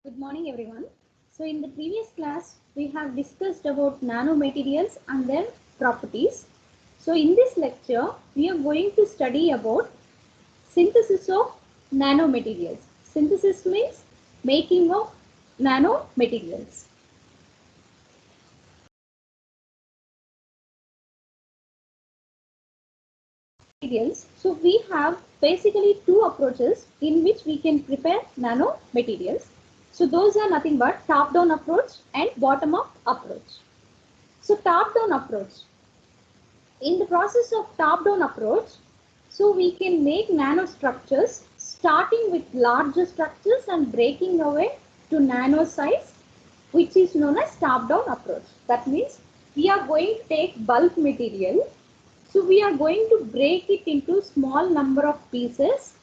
Good morning, everyone. So in the previous class, we have discussed about nanomaterials and their properties. So in this lecture, we are going to study about synthesis of nanomaterials. Synthesis means making of nanomaterials. So we have basically two approaches in which we can prepare nanomaterials. So those are nothing but top-down approach and bottom-up approach. So top-down approach. In the process of top-down approach, so we can make nanostructures starting with larger structures and breaking away to nano size, which is known as top-down approach. That means we are going to take bulk material. So we are going to break it into small number of pieces,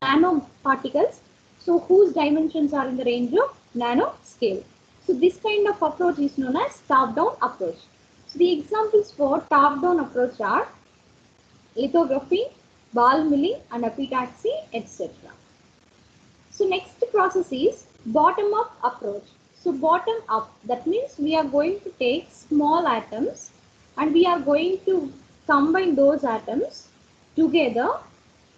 nanoparticles, so whose dimensions are in the range of nanoscale. So this kind of approach is known as top-down approach. So the examples for top-down approach are lithography, ball milling and epitaxy, etc. So next process is bottom-up approach. So bottom-up, that means we are going to take small atoms and we are going to combine those atoms together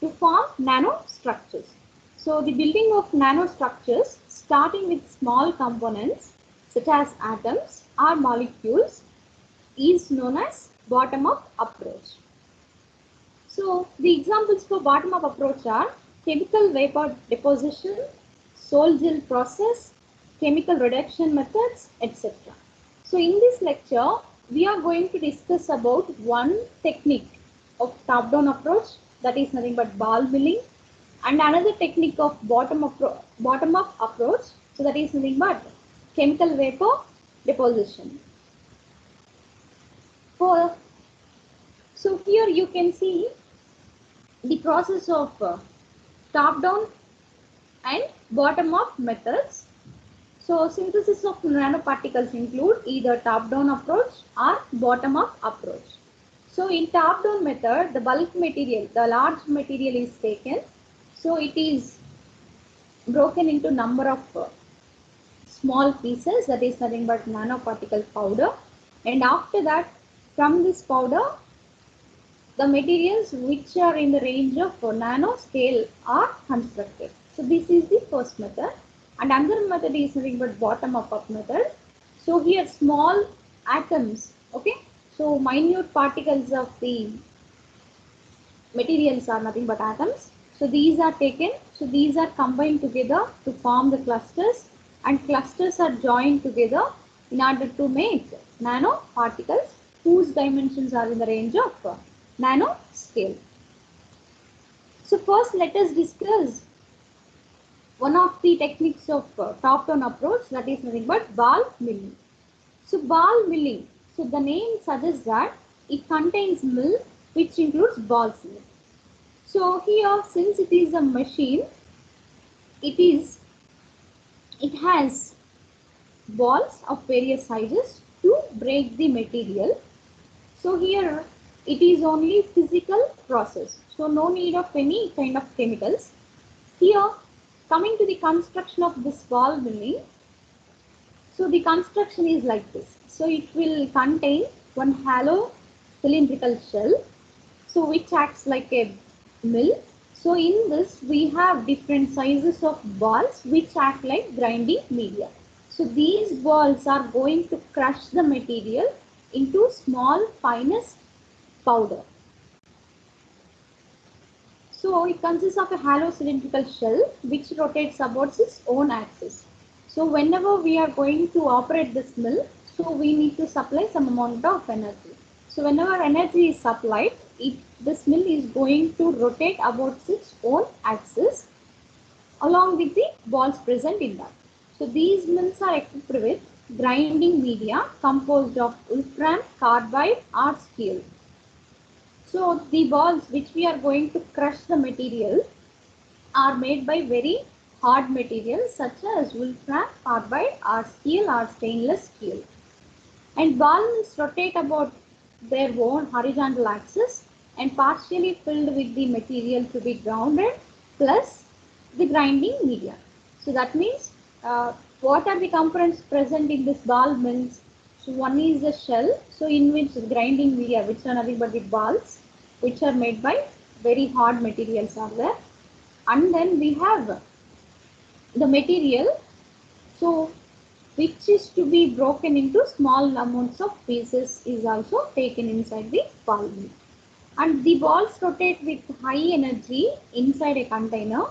to form nanostructures. So the building of nanostructures starting with small components such as atoms or molecules is known as bottom-up approach. So the examples for bottom-up approach are chemical vapor deposition, sol gel process, chemical reduction methods, etc. So in this lecture, we are going to discuss about one technique of top-down approach, that is nothing but ball milling, and another technique of bottom-up approach, so that is nothing but chemical vapor deposition. So here you can see the process of top-down and bottom-up methods. So synthesis of nanoparticles include either top-down approach or bottom-up approach. So in top-down method, the bulk material, the large material is taken. So it is broken into number of small pieces, that is nothing but nanoparticle powder. And after that, from this powder, the materials which are in the range of nanoscale are constructed. So this is the first method. And another method is nothing but bottom-up method. So here small atoms, okay. So minute particles of the materials are nothing but atoms. So these are taken. So these are combined together to form the clusters, and clusters are joined together in order to make nanoparticles whose dimensions are in the range of nanoscale. So first let us discuss one of the techniques of top-down approach, that is nothing but ball milling. So ball milling, so the name suggests that it contains mill which includes balls in it. So here, since it is a machine, it has balls of various sizes to break the material. So here it is only physical process. So no need of any kind of chemicals. Here, coming to the construction of this ball milling, so the construction is like this. So it will contain one hollow cylindrical shell, so which acts like a mill. So in this we have different sizes of balls which act like grinding media. So these balls are going to crush the material into small finest powder. So it consists of a hollow cylindrical shell which rotates about its own axis. So whenever we are going to operate this mill, so we need to supply some amount of energy. So whenever energy is supplied, this mill is going to rotate about its own axis along with the balls present in that. So these mills are equipped with grinding media composed of wolfram, carbide or steel. So the balls which we are going to crush the material are made by very hard materials such as wolfram, carbide or steel or stainless steel. And balls rotate about their own horizontal axis, and partially filled with the material to be grounded plus the grinding media. So that means what are the components present in this ball mills? So one is the shell, so in which grinding media, which are nothing but the balls, which are made by very hard materials are there. And then we have the material, so which is to be broken into small amounts of pieces is also taken inside the ball mill. And the balls rotate with high energy inside a container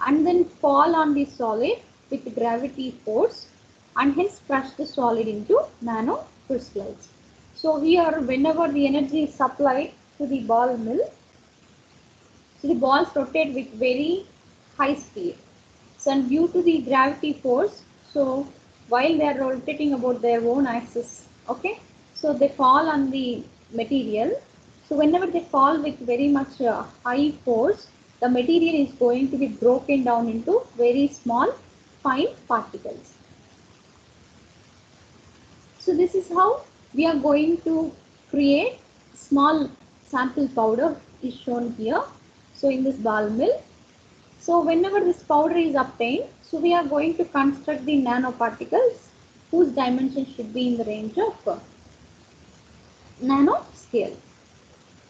and then fall on the solid with gravity force and hence crush the solid into nano crystals. So here whenever the energy is supplied to the ball mill, so the balls rotate with very high speed. So and due to the gravity force, so while they are rotating about their own axis, okay, so they fall on the material. So whenever they fall with very much high force, the material is going to be broken down into very small fine particles. So this is how we are going to create small sample powder is shown here. So in this ball mill, so whenever this powder is obtained, so we are going to construct the nanoparticles whose dimension should be in the range of nanoscale.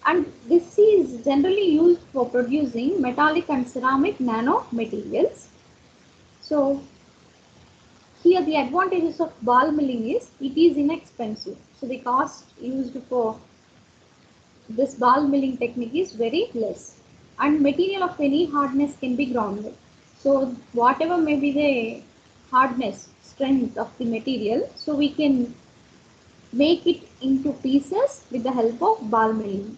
And this is generally used for producing metallic and ceramic nanomaterials. So here the advantages of ball milling is it is inexpensive. So the cost used for this ball milling technique is very less. And material of any hardness can be grounded. So whatever may be the hardness, strength of the material, so we can make it into pieces with the help of ball milling.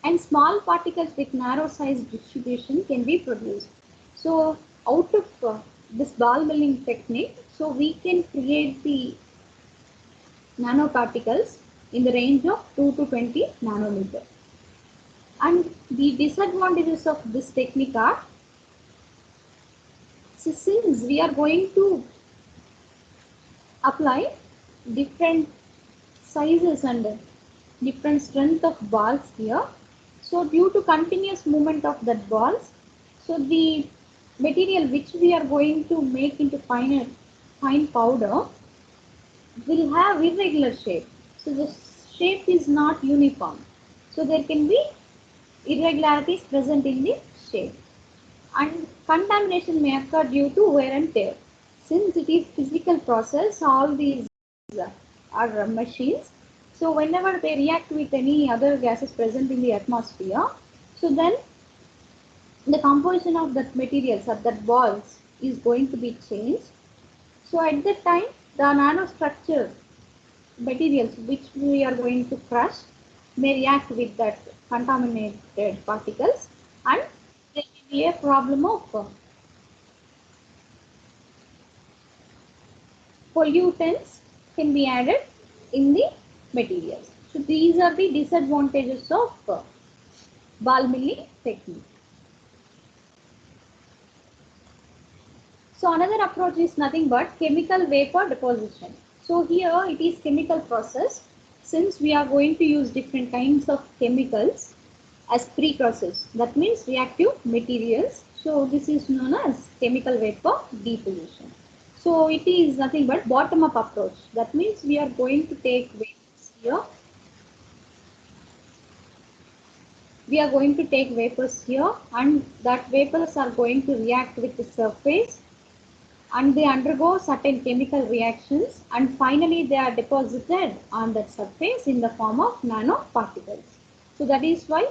And small particles with narrow size distribution can be produced. So out of this ball milling technique, so we can create the nanoparticles in the range of 2 to 20 nanometer. And the disadvantages of this technique are, so since we are going to apply different sizes and different strength of balls here, so due to continuous movement of that balls, so the material which we are going to make into fine powder will have irregular shape. So the shape is not uniform. So there can be irregularities present in the shape. And contamination may occur due to wear and tear. Since it is physical process, all these are machines. So whenever they react with any other gases present in the atmosphere, so then the composition of that materials of that balls is going to be changed. So at that time, the nanostructure materials which we are going to crush may react with that contaminated particles, and there may be a problem of pollutants can be added in the materials. So these are the disadvantages of ball milling technique. So another approach is nothing but chemical vapor deposition. So here it is chemical process. Since we are going to use different kinds of chemicals as precursors, that means reactive materials. So this is known as chemical vapor deposition. So it is nothing but bottom up approach. That means we are going to take vapors here. We are going to take vapors here, and that vapors are going to react with the surface, and they undergo certain chemical reactions, and finally they are deposited on that surface in the form of nanoparticles. So that is why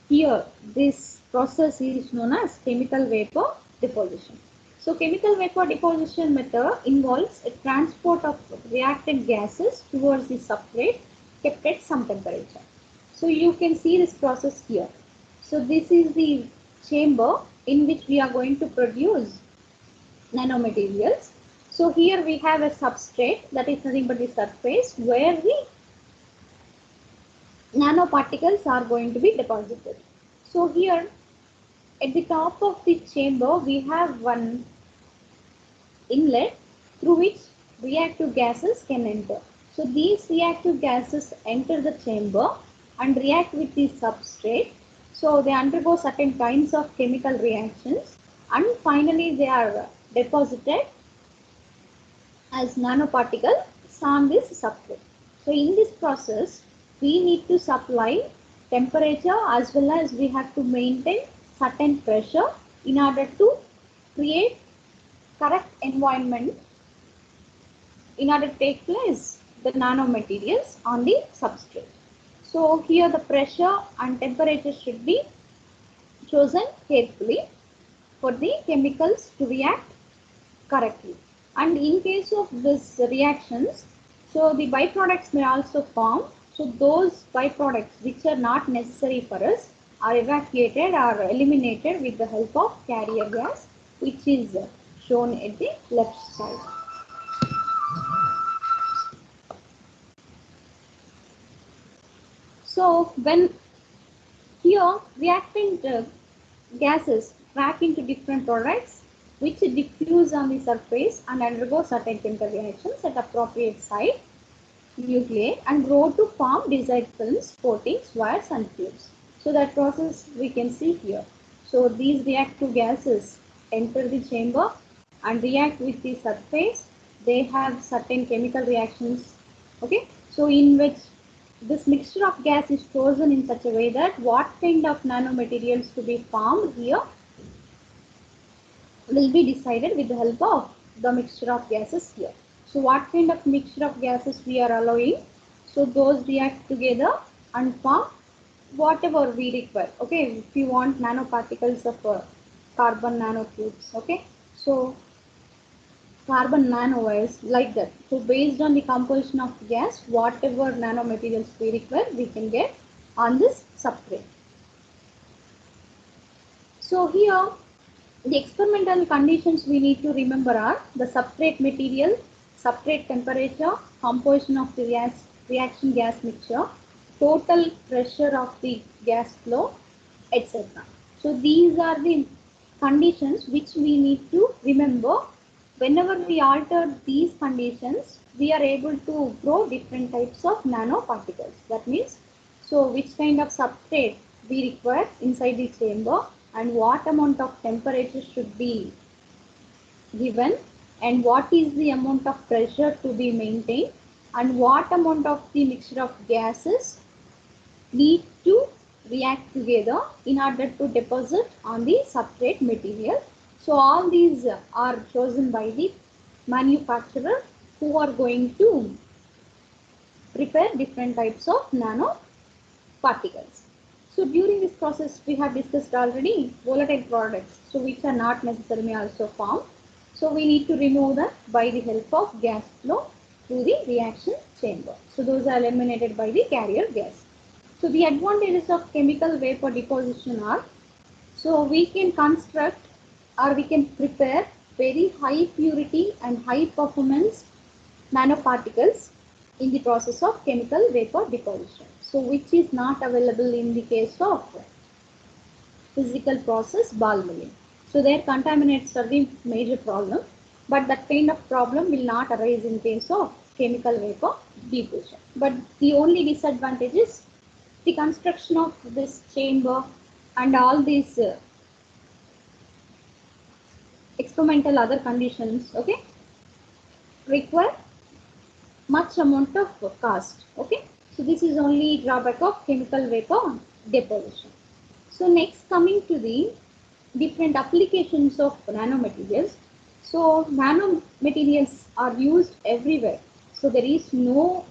here this process is known as chemical vapor deposition. So chemical vapor deposition method involves a transport of reactant gases towards the substrate kept at some temperature. So you can see this process here. So this is the chamber in which we are going to produce nanomaterials. So here we have a substrate that is nothing but the surface where the nanoparticles are going to be deposited. So here at the top of the chamber we have one inlet through which reactive gases can enter. So these reactive gases enter the chamber, and react with the substrate. So they undergo certain kinds of chemical reactions and finally they are deposited as nanoparticle on this substrate. So in this process, we need to supply temperature as well as we have to maintain certain pressure in order to create correct environment in order to take place the nanomaterials on the substrate. So here the pressure and temperature should be chosen carefully for the chemicals to react correctly. And in case of this reactions, so the byproducts may also form. So those byproducts which are not necessary for us are evacuated or eliminated with the help of carrier gas, which is shown at the left side. So when here reactant gases crack into different products which diffuse on the surface and undergo certain chemical reactions at appropriate site nuclei and grow to form desired films, coatings, wires and tubes. So that process we can see here. So these reactive gases enter the chamber and react with the surface. They have certain chemical reactions. Okay. So in which this mixture of gas is chosen in such a way that what kind of nanomaterials to be formed here will be decided with the help of the mixture of gases here. So what kind of mixture of gases we are allowing? So those react together and form whatever we require. Okay, if you want nanoparticles of carbon nanotubes. Okay, so carbon nanowires like that. So based on the composition of gas, whatever nanomaterials we require, we can get on this substrate. So here the experimental conditions we need to remember are the substrate material, substrate temperature, composition of the reaction gas mixture, total pressure of the gas flow, etc. So these are the conditions which we need to remember. Whenever we alter these conditions, we are able to grow different types of nanoparticles. That means, so which kind of substrate we require inside the chamber and what amount of temperature should be given and what is the amount of pressure to be maintained and what amount of the mixture of gases need to react together in order to deposit on the substrate material. So all these are chosen by the manufacturer who are going to prepare different types of nanoparticles. So during this process we have discussed already volatile products, so which are not necessarily also formed. So we need to remove them by the help of gas flow through the reaction chamber. So those are eliminated by the carrier gas. So the advantages of chemical vapor deposition are, so we can construct or we can prepare very high purity and high performance nanoparticles in the process of chemical vapor deposition. So which is not available in the case of physical process ball milling. So their contaminants are the major problem, but that kind of problem will not arise in case of chemical vapor deposition. But the only disadvantage is the construction of this chamber and all these experimental other conditions, okay, require much amount of cost. Okay, so this is only drawback of chemical vapor deposition. So next, coming to the different applications of nanomaterials. So nanomaterials are used everywhere. So there is no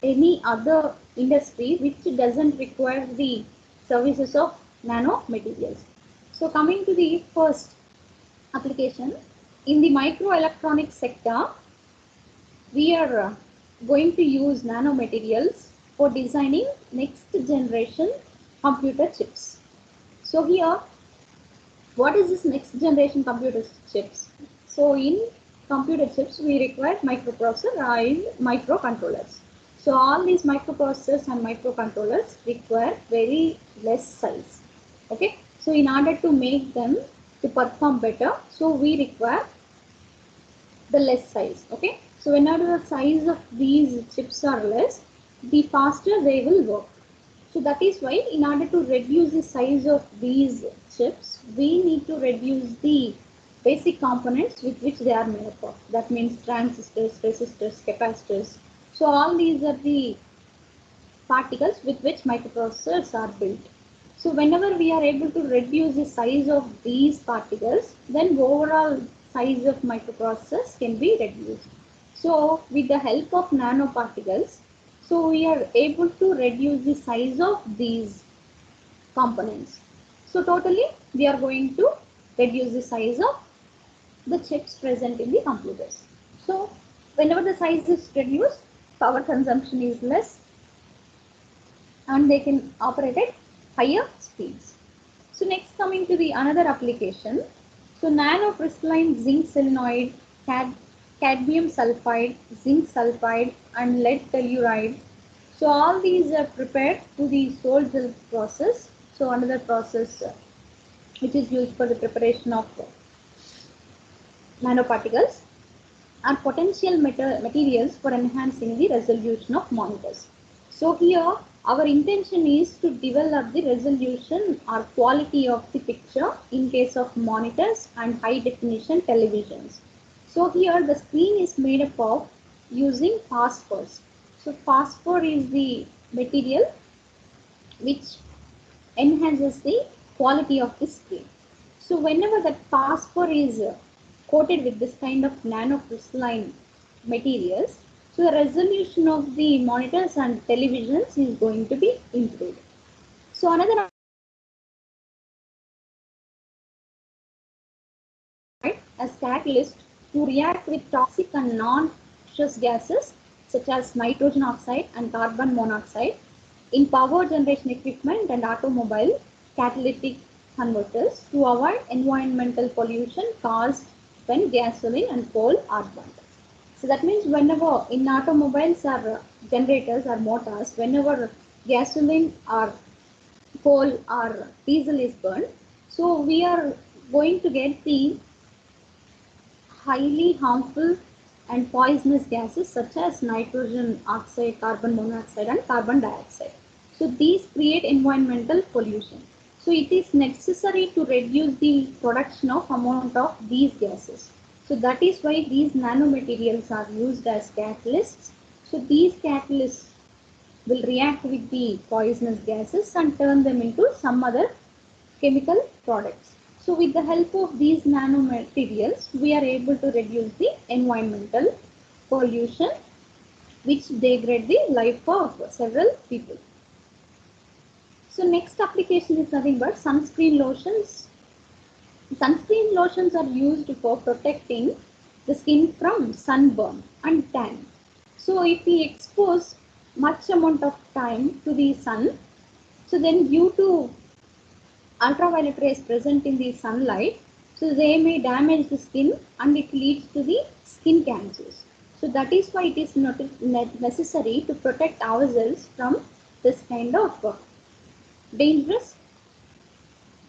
any other industry which doesn't require the services of nanomaterials. So coming to the first application, in the microelectronics sector, we are going to use nanomaterials for designing next generation computer chips. So here, what is this next generation computer chips? So in computer chips, we require microprocessor and microcontrollers. So all these microprocessors and microcontrollers require very less size. Okay. So in order to make them to perform better, so we require the less size. Okay. So whenever the size of these chips are less, the faster they will work. So that is why in order to reduce the size of these chips, we need to reduce the basic components with which they are made up of. That means transistors, resistors, capacitors. So all these are the particles with which microprocessors are built. So whenever we are able to reduce the size of these particles, then overall size of microprocessors can be reduced. So with the help of nanoparticles, so we are able to reduce the size of these components. So totally we are going to reduce the size of the chips present in the computers. So whenever the size is reduced, power consumption is less and they can operate at higher speeds. So next coming to the another application. So nanocrystalline zinc selenoid, cadmium sulfide, zinc sulfide and lead telluride. So all these are prepared to the Solzil process. So another process which is used for the preparation of nanoparticles are potential materials for enhancing the resolution of monitors. So here our intention is to develop the resolution or quality of the picture in case of monitors and high definition televisions. So here the screen is made up of using phosphors. So phosphor is the material which enhances the quality of the screen. So whenever that phosphor is coated with this kind of nanocrystalline materials, so the resolution of the monitors and televisions is going to be improved. So another as catalyst to react with toxic and non-noxious gases such as nitrogen oxide and carbon monoxide in power generation equipment and automobile catalytic converters to avoid environmental pollution caused when gasoline and coal are burned. So that means whenever in automobiles or generators or motors, whenever gasoline or coal or diesel is burned, so we are going to get the highly harmful and poisonous gases such as nitrogen oxide, carbon monoxide and carbon dioxide. So these create environmental pollution. So it is necessary to reduce the production of amount of these gases. So that is why these nanomaterials are used as catalysts. So these catalysts will react with the poisonous gases and turn them into some other chemical products. So with the help of these nanomaterials, we are able to reduce the environmental pollution which degrade the life of several people. So next application is nothing but sunscreen lotions. Sunscreen lotions are used for protecting the skin from sunburn and tan. So if we expose much amount of time to the sun, so then due to ultraviolet rays present in the sunlight, so they may damage the skin and it leads to the skin cancers. So that is why it is not necessary to protect ourselves from this kind of dangerous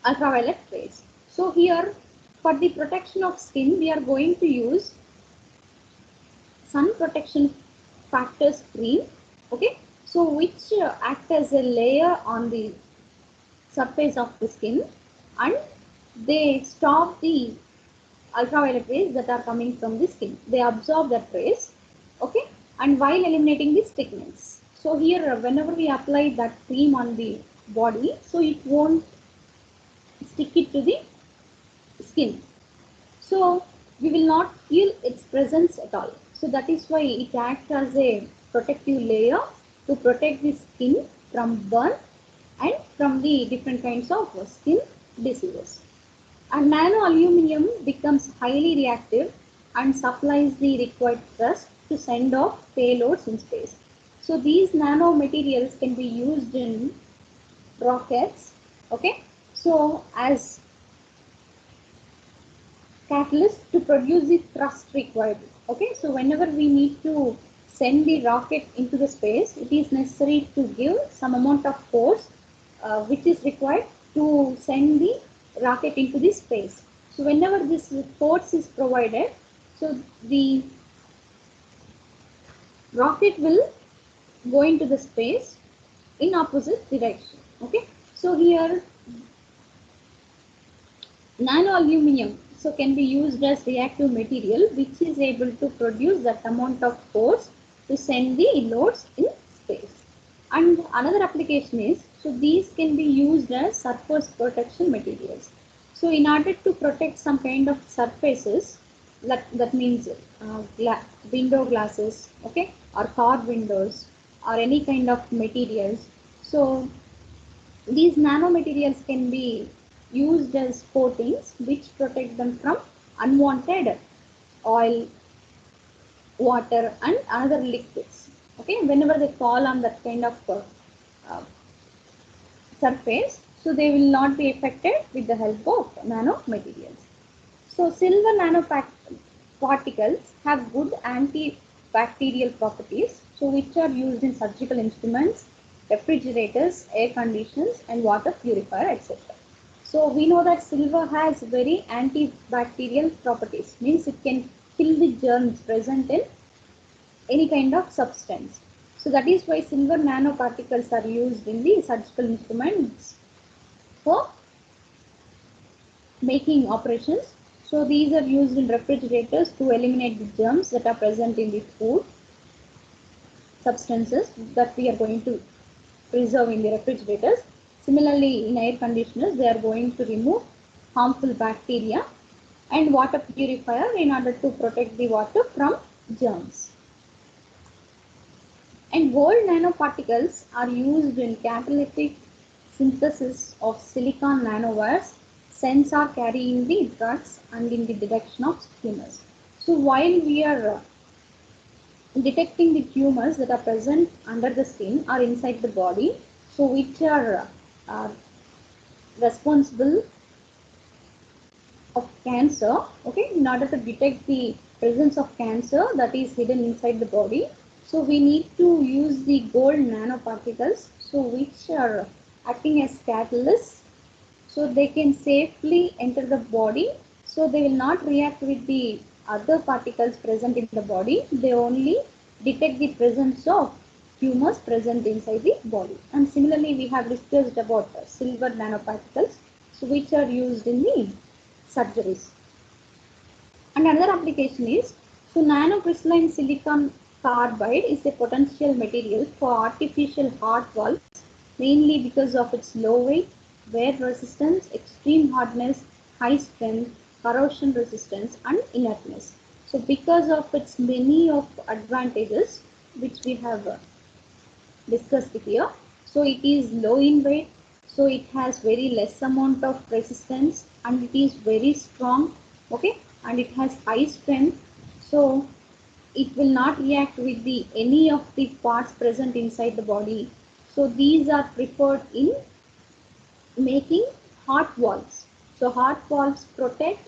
ultraviolet rays. So here for the protection of skin, we are going to use sun protection factors cream, okay, so which act as a layer on the surface of the skin and they stop the ultraviolet rays that are coming from the skin. They absorb that rays, okay, and while eliminating the stiffness. So here whenever we apply that cream on the body, so it won't stick it to the skin. So we will not feel its presence at all. So that is why it acts as a protective layer to protect the skin from burn and from the different kinds of skin diseases. And nano aluminum becomes highly reactive and supplies the required thrust to send off payloads in space. So these nano materials can be used in rockets, okay, so as catalyst to produce the thrust required. Okay, so whenever we need to send the rocket into the space, it is necessary to give some amount of force which is required to send the rocket into the space. So whenever this force is provided, so the rocket will go into the space in opposite direction. Okay, so here nano aluminum so can be used as reactive material which is able to produce that amount of force to send the loads in space. And another application is, so these can be used as surface protection materials. So in order to protect some kind of surfaces, that means window glasses, okay, or car windows or any kind of materials. So these nanomaterials can be used as coatings which protect them from unwanted oil, water and other liquids. Okay, whenever they fall on that kind of uh, surface, so they will not be affected with the help of nanomaterials. So silver nanoparticles have good antibacterial properties, so which are used in surgical instruments, refrigerators, air conditioners, and water purifier, etc. So we know that silver has very antibacterial properties, means it can kill the germs present in any kind of substance. So that is why silver nanoparticles are used in the surgical instruments for making operations. So these are used in refrigerators to eliminate the germs that are present in the food substances that we are going to preserve in the refrigerators. Similarly, in air conditioners, they are going to remove harmful bacteria, and water purifier in order to protect the water from germs. And gold nanoparticles are used in catalytic synthesis of silicon nanowires, sensor carrying the drugs and in the detection of tumors. So while we are detecting the tumors that are present under the skin or inside the body, so which are responsible of cancer, okay, in order to detect the presence of cancer that is hidden inside the body, so we need to use the gold nanoparticles, so which are acting as catalysts, so they can safely enter the body, so they will not react with the other particles present in the body, they only detect the presence of tumors present inside the body. And similarly we have discussed about silver nanoparticles, so which are used in the surgeries. And another application is, so nanocrystalline silicon carbide is a potential material for artificial heart valves, mainly because of its low weight, wear resistance, extreme hardness, high strength, corrosion resistance and inertness. So because of its many of advantages which we have discussed here, so it is low in weight, so it has very less amount of resistance and it is very strong, okay, and it has high strength, so it will not react with the any of the parts present inside the body. So these are preferred in making heart valves. So heart valves protect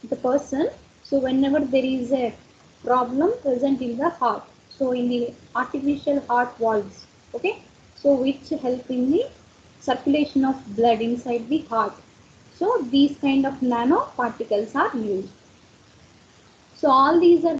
the person, so whenever there is a problem present in the heart, so in the artificial heart valves, okay, so which help in the circulation of blood inside the heart, so these kind of nanoparticles are used. So all these are